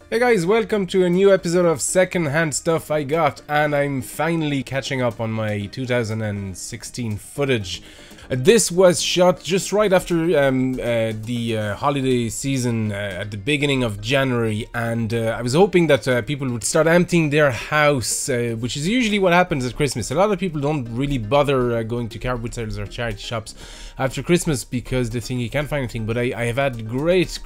Hey guys, welcome to a new episode of Secondhand Stuff I Got, and I'm finally catching up on my 2016 footage. This was shot just right after the holiday season at the beginning of January, and I was hoping that people would start emptying their house, which is usually what happens at Christmas. A lot of people don't really bother going to car boot sales or charity shops after Christmas because they think you can't find anything, but I have had great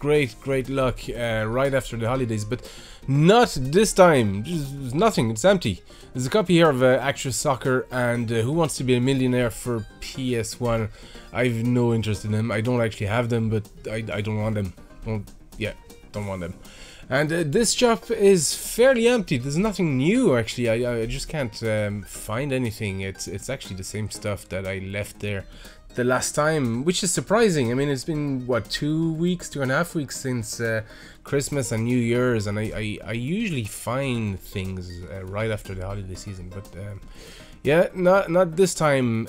luck right after the holidays, but not this time. There's nothing, it's empty. There's a copy here of Actress Soccer and Who Wants to Be a Millionaire for PS1. I've no interest in them. I don't actually have them, but I don't want them. Don't want them. And this shop is fairly empty. There's nothing new actually. I just can't find anything. It's actually the same stuff that I left there the last time, which is surprising. I mean, it's been what, 2.5 weeks since Christmas and New Year's, and I usually find things right after the holiday season, but yeah, not this time.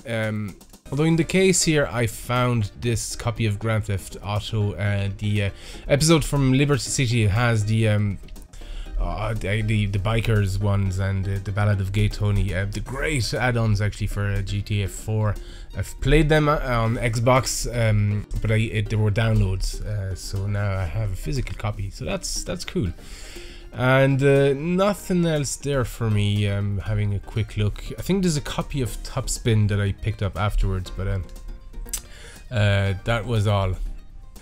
Although in the case here, I found this copy of Grand Theft Auto. The episode from Liberty City has the bikers ones and the Ballad of Gay Tony, the great add-ons actually for GTA 4. I've played them on Xbox, but there were downloads, so now I have a physical copy, so that's cool. And nothing else there for me. Having a quick look. I think there's a copy of Top Spin that I picked up afterwards, but that was all.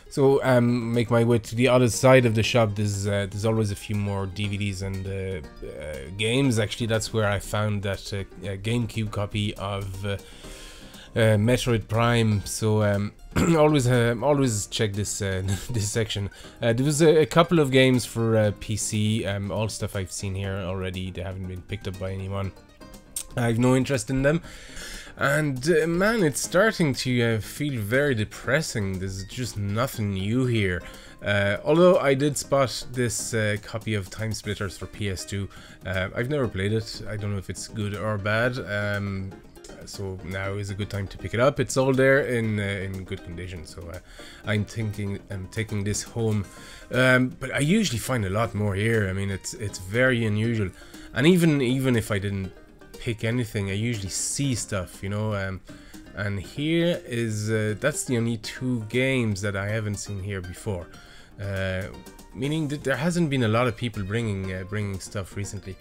So make my way to the other side of the shop. There's always a few more DVDs and games. Actually, that's where I found that GameCube copy of Metroid Prime. So always check this this section. There was a couple of games for PC. All stuff I've seen here already. They haven't been picked up by anyone. I have no interest in them. And man, it's starting to feel very depressing. There's just nothing new here. Although I did spot this copy of Time Splitters for PS2. I've never played it. I don't know if it's good or bad. So now is a good time to pick it up. It's all there in good condition. So I'm taking this home. But I usually find a lot more here. I mean, it's very unusual. And even if I didn't pick anything, I usually see stuff, you know, and here is that's the only 2 games that I haven't seen here before, meaning that there hasn't been a lot of people bringing stuff recently,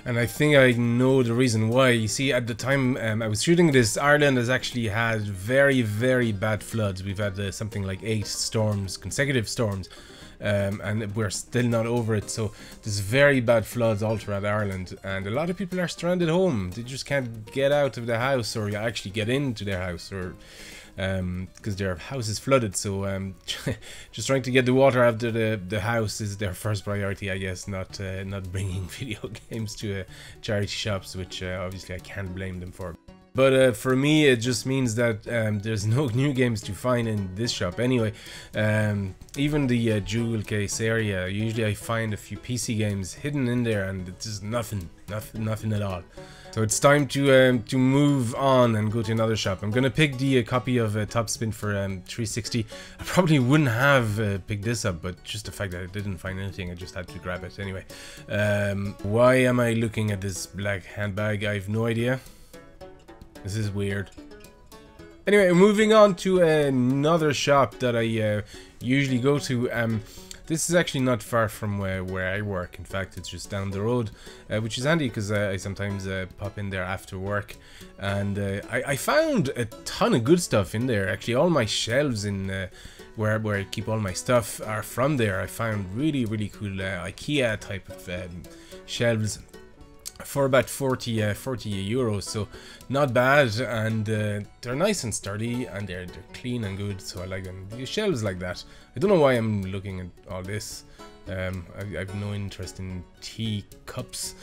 and I think I know the reason why. You see, at the time I was shooting this, Ireland has actually had very bad floods. We've had something like 8 storms, consecutive storms. And we're still not over it, so there's very bad floods all throughout Ireland, and a lot of people are stranded home. They just can't get out of the house or actually get into their house, or because their house is flooded. So just trying to get the water out of the house is their first priority, I guess, not bringing video games to charity shops, which obviously I can't blame them for. But for me, it just means that there's no new games to find in this shop anyway. Even the jewel case area, usually I find a few PC games hidden in there, and it's just nothing at all. So it's time to move on and go to another shop. I'm gonna pick the copy of Top Spin for 360. I probably wouldn't have picked this up, but just the fact that I didn't find anything, I just had to grab it anyway. Why am I looking at this black handbag? I have no idea. This is weird. Anyway, moving on to another shop that I usually go to. This is actually not far from where I work. In fact, it's just down the road, which is handy because I sometimes pop in there after work. And I found a ton of good stuff in there. Actually, all my shelves in where I keep all my stuff are from there. I found really cool IKEA type of shelves for about 40 euros, so not bad, and they're nice and sturdy, and they're clean and good, so I like them. The shelves like that. I don't know why I'm looking at all this. I've no interest in teacups.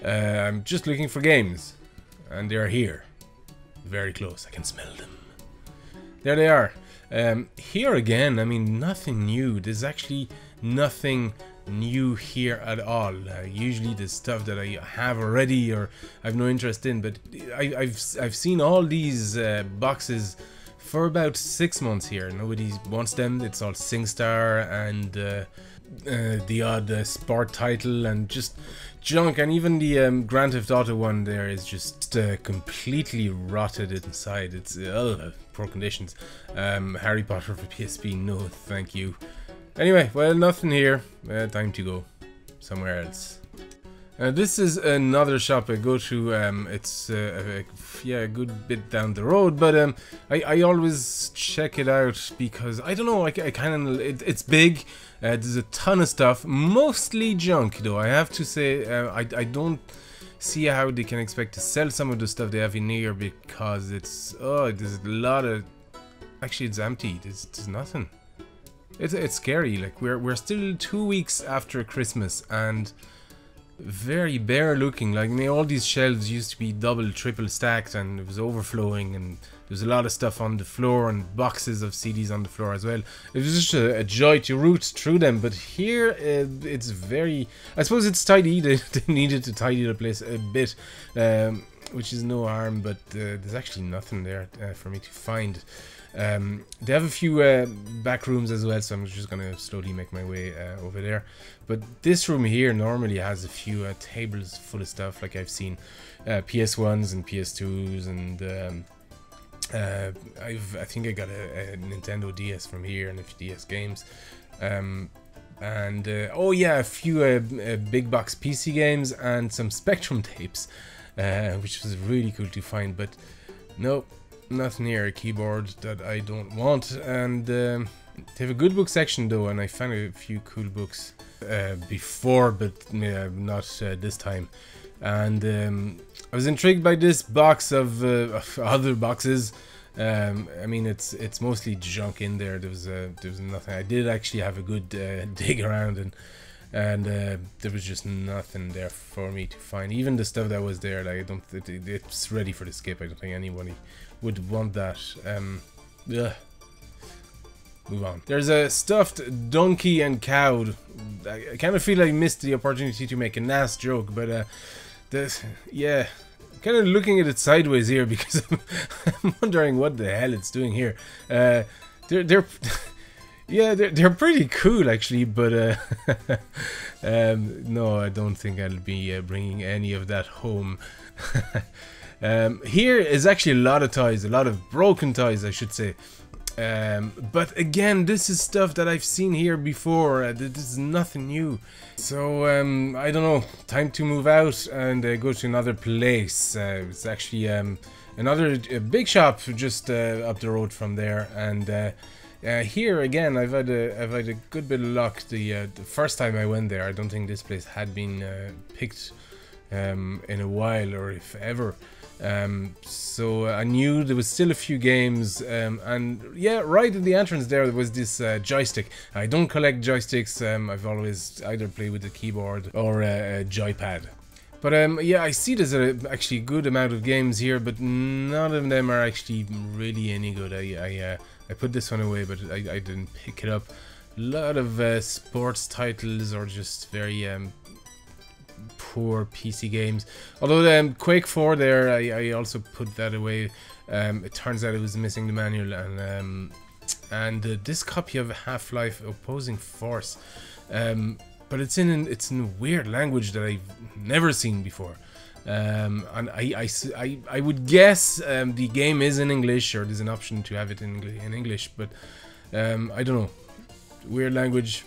I'm just looking for games, and they're here, very close. I can smell them. There they are. Here again, I mean, nothing new. There's actually nothing new here at all. Usually the stuff that I have already or I have no interest in, but I've seen all these boxes for about 6 months here. Nobody wants them. It's all SingStar and the odd sport title and just junk, and even the Grand Theft Auto one there is just completely rotted inside. It's poor conditions. Harry Potter for PSP, no thank you. Anyway, well, nothing here. Time to go somewhere else. This is another shop I go to. It's yeah, a good bit down the road, but I always check it out because I don't know. I kind of it's big. There's a ton of stuff, mostly junk though. I have to say, I don't see how they can expect to sell some of the stuff they have in here because it's there's a lot of. Actually, it's empty. There's nothing. It's scary. Like we're still 2 weeks after Christmas and very bare looking. Like, I mean, all these shelves used to be double, triple stacked, and it was overflowing, and there's a lot of stuff on the floor and boxes of CDs on the floor as well. It was just a joy to root through them. But here it's very, I suppose it's tidy. They needed to tidy the place a bit, which is no harm, but there's actually nothing there for me to find. They have a few back rooms as well, so I'm just gonna slowly make my way over there. But this room here normally has a few tables full of stuff. Like I've seen PS1s and PS2s, and I think I got a Nintendo DS from here and a few DS games. Oh yeah, a few big box PC games and some Spectrum tapes, which was really cool to find. But nope. Nothing here, a keyboard that I don't want, and they have a good book section though, and I found a few cool books before, but not this time. And I was intrigued by this box of other boxes. I mean, it's mostly junk in there. There was nothing. I did actually have a good dig around, and there was just nothing there for me to find. Even the stuff that was there, like, I don't. It's ready for the skip. I don't think anybody would want that. Move on. There's a stuffed donkey and cow. I kind of feel like I missed the opportunity to make a NAS joke, but yeah, I'm kind of looking at it sideways here because I'm wondering what the hell it's doing here. Yeah, they're pretty cool actually, but no, I don't think I'll be bringing any of that home. Here is actually a lot of toys, a lot of broken toys, I should say. But again, this is stuff that I've seen here before. This is nothing new. So I don't know. Time to move out and go to another place. It's actually another big shop just up the road from there, and here again, I've had a good bit of luck. The first time I went there, I don't think this place had been picked in a while, or if ever. So I knew there was still a few games, and yeah, right at the entrance there was this joystick. I don't collect joysticks. I've always either played with a keyboard or a joypad. But yeah, I see there's actually a good amount of games here, but none of them are actually really any good. I put this one away, but I didn't pick it up. A lot of sports titles or just very poor PC games. Although Quake 4 there, I also put that away. It turns out it was missing the manual, and this copy of Half-Life Opposing Force, but it's in a weird language that I've never seen before. And I would guess the game is in English, or there's an option to have it in English, but I don't know. Weird language.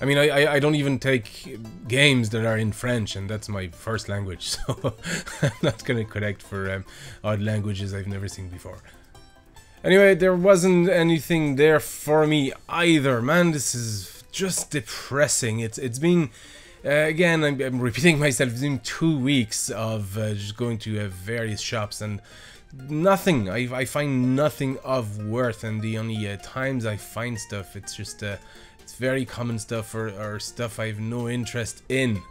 I mean, I don't even take games that are in French, and that's my first language, so I'm not going to connect for odd languages I've never seen before. Anyway, there wasn't anything there for me either. Man, this is just depressing. It's been, again, I'm repeating myself, it's been 2 weeks of just going to various shops, and nothing. I find nothing of worth, and the only times I find stuff, it's just it's very common stuff or stuff I have no interest in.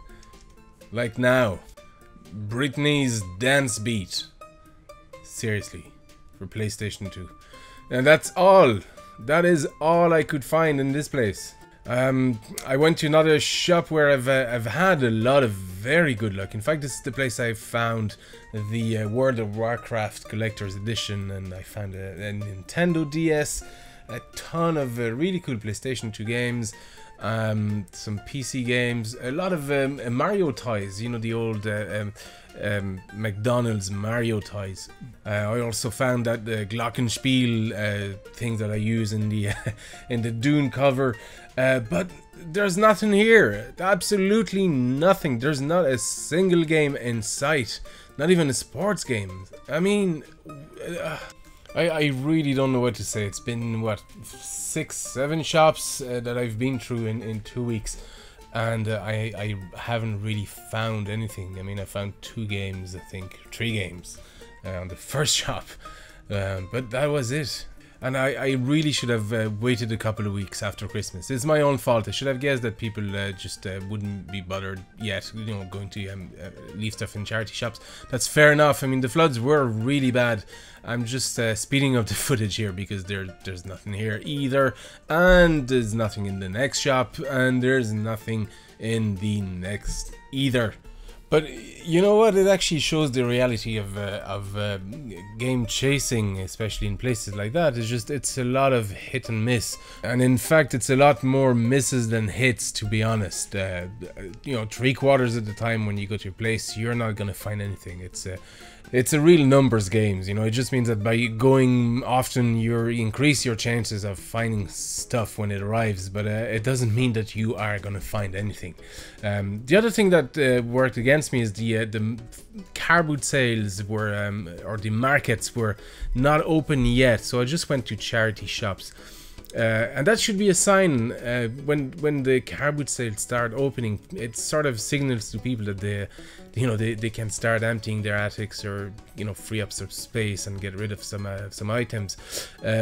Like now, Britney's Dance Beat. Seriously, for PlayStation 2. And that's all. That is all I could find in this place. I went to another shop where I've had a lot of very good luck. In fact, this is the place I found the World of Warcraft Collector's Edition, and I found a Nintendo DS, a ton of really cool PlayStation 2 games, some PC games, a lot of Mario toys, you know, the old McDonald's Mario toys. I also found that the Glockenspiel thing that I use in the in the Dune cover, but there's nothing here. Absolutely nothing. There's not a single game in sight. Not even a sports game. I mean, I really don't know what to say. It's been, what, 6-7 shops that I've been through in 2 weeks. And I haven't really found anything. I mean, I found 2 games, I think, 3 games on the first shop. But that was it. And I really should have waited a couple of weeks after Christmas. It's my own fault. I should have guessed that people just wouldn't be bothered yet, you know, going to leave stuff in charity shops. That's fair enough. I mean, the floods were really bad. I'm just speeding up the footage here because there's nothing here either. And there's nothing in the next shop. And there's nothing in the next either. But you know what? It actually shows the reality of game chasing, especially in places like that. It's a lot of hit and miss, and in fact, it's a lot more misses than hits. To be honest, you know, 3/4 of the time when you go to your place, you're not gonna find anything. It's a real numbers games. You know, it just means that by going often, you increase your chances of finding stuff when it arrives. But it doesn't mean that you are gonna find anything. The other thing that worked against me is the car boot sales were, or the markets were not open yet. So I just went to charity shops. And that should be a sign when the car boot sales start opening. It sort of signals to people that they can start emptying their attics, or, you know, free up some space and get rid of some items.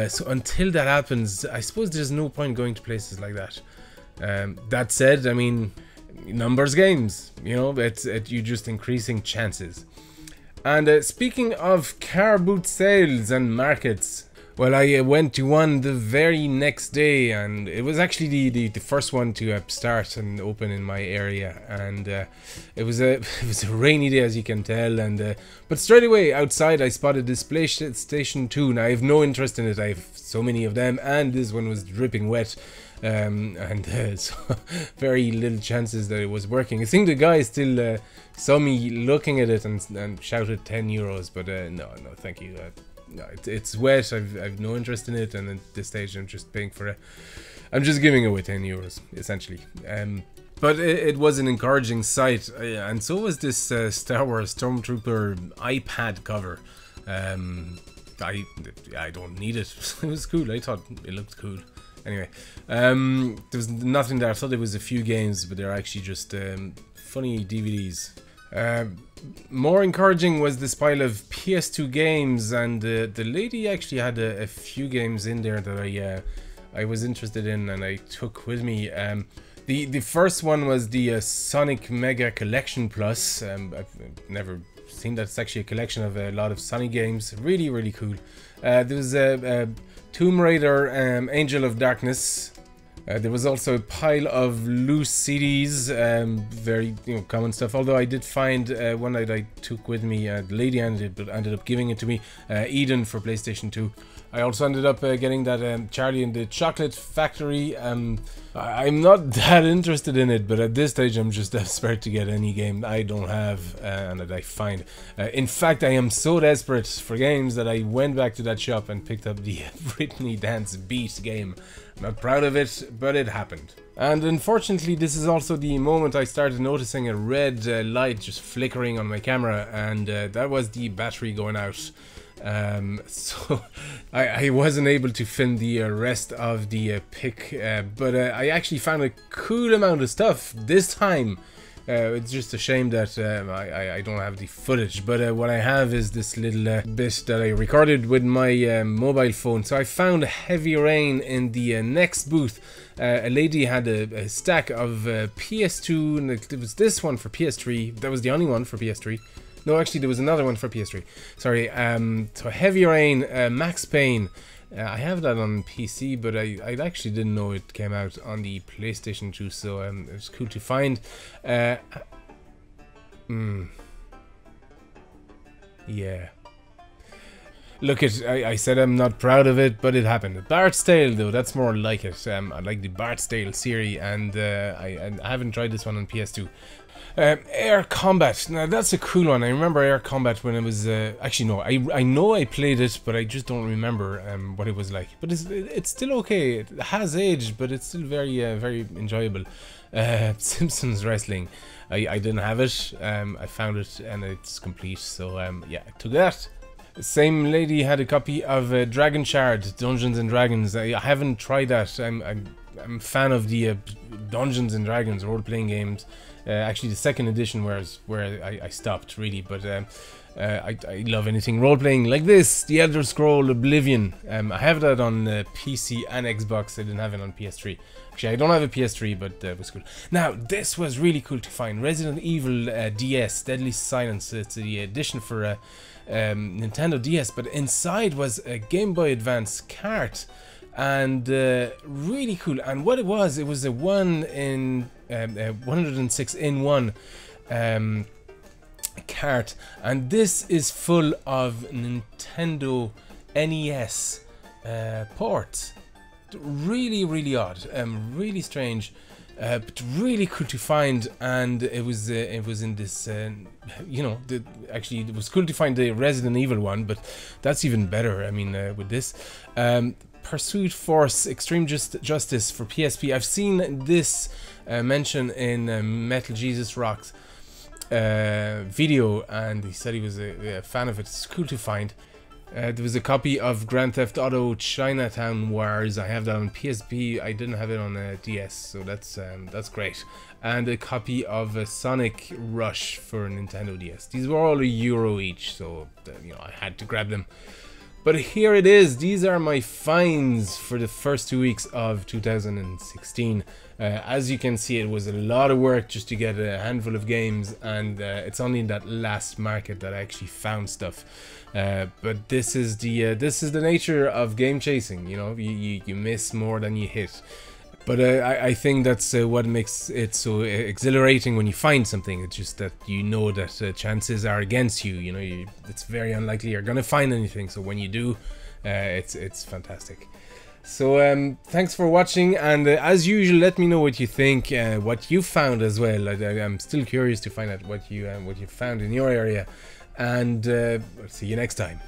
So until that happens, I suppose there's no point going to places like that. That said, I mean, numbers games, you know, you're just increasing chances. And speaking of car boot sales and markets, well, I went to one the very next day, and it was actually the first one to start and open in my area, and it was a rainy day, as you can tell, and but straight away outside I spotted this PlayStation 2. Now I have no interest in it. I have so many of them, and this one was dripping wet, so very little chances that it was working. I think the guy still saw me looking at it and shouted €10, but no, thank you. No, it's wet. I've no interest in it, and at this stage I'm just paying for it. I'm just giving away €10 essentially. But it was an encouraging sight, and so was this Star Wars Stormtrooper iPad cover. I don't need it. It was cool. I thought it looked cool. Anyway, there was nothing there. I thought there was a few games, but they're actually just funny DVDs. More encouraging was this pile of PS2 games, and the lady actually had a few games in there that I was interested in and I took with me. The first one was the Sonic Mega Collection Plus. I've never seen that. It's actually a collection of a lot of Sonic games. Really, really cool. There was Tomb Raider, Angel of Darkness. There was also a pile of loose CDs, very, you know, common stuff. Although I did find one that I took with me. The lady ended up giving it to me. Eden for PlayStation 2. I also ended up getting that Charlie and the Chocolate Factory. I'm not that interested in it, but at this stage I'm just desperate to get any game I don't have and that I find. In fact, I am so desperate for games that I went back to that shop and picked up the Britney Dance Beat game. I'm not proud of it, but it happened. And unfortunately, this is also the moment I started noticing a red light just flickering on my camera, and that was the battery going out. So I wasn't able to film the rest of the pic, but I actually found a cool amount of stuff this time. It's just a shame that I don't have the footage, but what I have is this little bit that I recorded with my mobile phone. So I found Heavy Rain in the next booth. A lady had a stack of PS2, and it was this one for PS3. That was the only one for PS3. No, actually, there was another one for PS3. Sorry. So Heavy Rain, Max Payne. I have that on PC, but I actually didn't know it came out on the PlayStation 2, so it's cool to find. Yeah. Look, I said I'm not proud of it, but it happened. Bart's Tale, though, that's more like it. I like the Bart's Tale series, and I haven't tried this one on PS2. Air Combat. Now that's a cool one. I remember Air Combat when it was actually no, I know I played it, but I just don't remember what it was like. But it's still okay. It has aged, but it's still very very enjoyable. Simpsons Wrestling. I didn't have it. I found it and it's complete. So yeah, I took that. The same lady had a copy of Dragon Shard, Dungeons and Dragons. I haven't tried that. I'm a fan of the Dungeons and Dragons role-playing games. Actually, the second edition was where I stopped really, but I love anything role-playing like this. The Elder Scroll Oblivion. I have that on PC and Xbox. I didn't have it on PS3. Actually, I don't have a PS3, but it was cool. Now, this was really cool to find. Resident Evil DS, Deadly Silence. It's the edition for Nintendo DS, but inside was a Game Boy Advance cart. And really cool. And what it was a 106 in 1 cart, and this is full of Nintendo NES ports. Really odd, really strange, but really cool to find. And it was in this you know, actually it was cool to find the Resident Evil one, but that's even better. I mean, with this Pursuit Force Extreme Justice for PSP. I've seen this mentioned in Metal Jesus Rock's video, and he said he was a fan of it. It's cool to find. There was a copy of Grand Theft Auto Chinatown Wars. I have that on PSP. I didn't have it on DS, so that's great. And a copy of Sonic Rush for Nintendo DS. These were all €1 each, so you know, I had to grab them. But here it is. These are my finds for the first 2 weeks of 2016. As you can see, it was a lot of work just to get a handful of games, and it's only in that last market that I actually found stuff. But this is the nature of game chasing. You know, you miss more than you hit. But I think that's what makes it so exhilarating when you find something. It's just that you know that chances are against you. You know, it's very unlikely you're gonna find anything. So when you do, it's fantastic. So thanks for watching, and as usual, let me know what you think, what you found as well. I'm still curious to find out what you found in your area, and I'll see you next time.